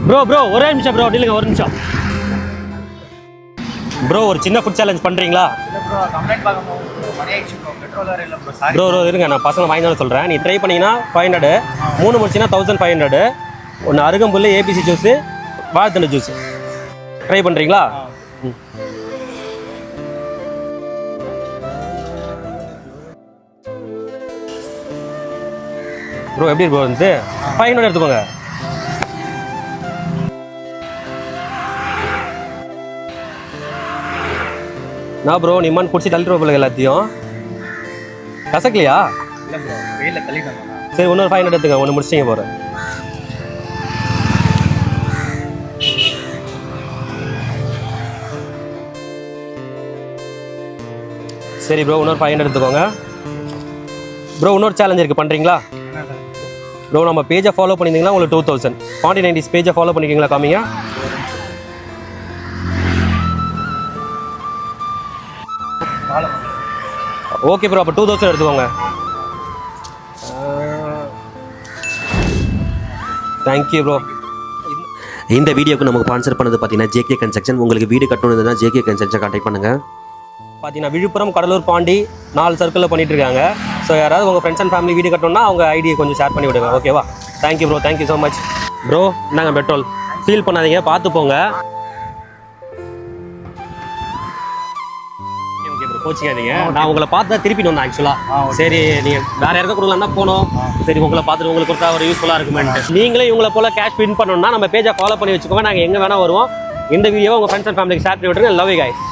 Bro ஒரே நிமிஷம் bro, நில்லுங்க ஒரு நிமிஷம். ப்ரோ ஒரு சின்ன ஃபுட் சேலஞ்ச் பண்ணுறீங்களா? ப்ரோ இருங்க, நான் பசங்க வாங்கி தான் சொல்கிறேன். நீ ட்ரை பண்ணிங்கன்னா 500, 3 முடிச்சுன்னா 1500. ஒன்று அருகம்புல், ஏபிசி ஜூஸு, வாழைத்தண்டு ஜூஸு. ட்ரை பண்ணுறீங்களா? ப்ரோ எப்படி ப்ரோ வந்து 500 எடுத்துக்கோங்க. நான் ப்ரோ நீ மண் குடிச்சு தள்ளிட்டு போல எல்லாத்தையும். கசக்கலையா? சரி இன்னொரு 500 எடுத்துங்க, ஒன்று முடிச்சிங்க போகிறேன். சரி ப்ரோ இன்னொரு 500 எடுத்துக்கோங்க. ப்ரோ இன்னொரு சேலஞ்ச் இருக்குது, பண்ணுறீங்களா? ப்ரோ நம்ம பேஜை ஃபாலோ பண்ணியிருந்தீங்களா உங்களுக்கு 2000. 4090s பேஜை ஃபாலோ பண்ணிக்கிங்களா? காமிங்க. ஓகே ப்ரோ, அப்போ 2000 எடுத்துக்கோங்க. Thank you bro. இந்த வீடியோக்கு நமக்கு ஸ்பான்சர் பண்ணது பார்த்தீங்கன்னா ஜேகே கன்ஸ்ட்ரக்ஷன். உங்களுக்கு வீடு கட்டணும்னா ஜேகே கன்ஸ்ட்ரக்ஷன் கான்டாக்ட் பண்ணுங்கள். பார்த்தீங்கன்னா விழுப்புரம், கடலூர், பாண்டி 4 சர்க்கிளில் பண்ணிட்டு இருக்காங்க. ஸோ யாராவது உங்கள் ஃப்ரெண்ட்ஸ் அண்ட் ஃபேமிலி வீடு கட்டணும்னா அவங்க ஐடியை கொஞ்சம் ஷேர் பண்ணி விடுங்க. ஓகேவா? Thank you bro, thank you so much. Bro இந்தாங்க பெட்ரோல். ஃபீல் பண்ணாதீங்க, பார்த்து போங்க. ஓகே ப்ரோ, கோச்சிக்காதீங்க. நான் உங்களை பார்த்து தான் திருப்பி வந்தேன் ஆக்சுவலாக. சரி நீங்கள் வேறு யாருக்கும் கொடுக்கலாம் தான் போனோம். சரி உங்களை பார்த்துட்டு உங்களுக்கு கொடுத்தா ஒரு யூஸ்ஃபுல்லாக இருக்குமென்ட்டு. நீங்களே இவங்களை போல் கேஷ் வின் பண்ணணும்னா நம்ம பேஜை ஃபாலோ பண்ணி வச்சுக்கோங்க. நாங்கள் எங்கே வேணால் வருவோம். இந்த வீடியோவை உங்கள் ஃப்ரெண்ட்ஸ் அண்ட் ஃபேமிலிக்கு ஷேர் பண்ணி விட்டுருங்க. Love you guys.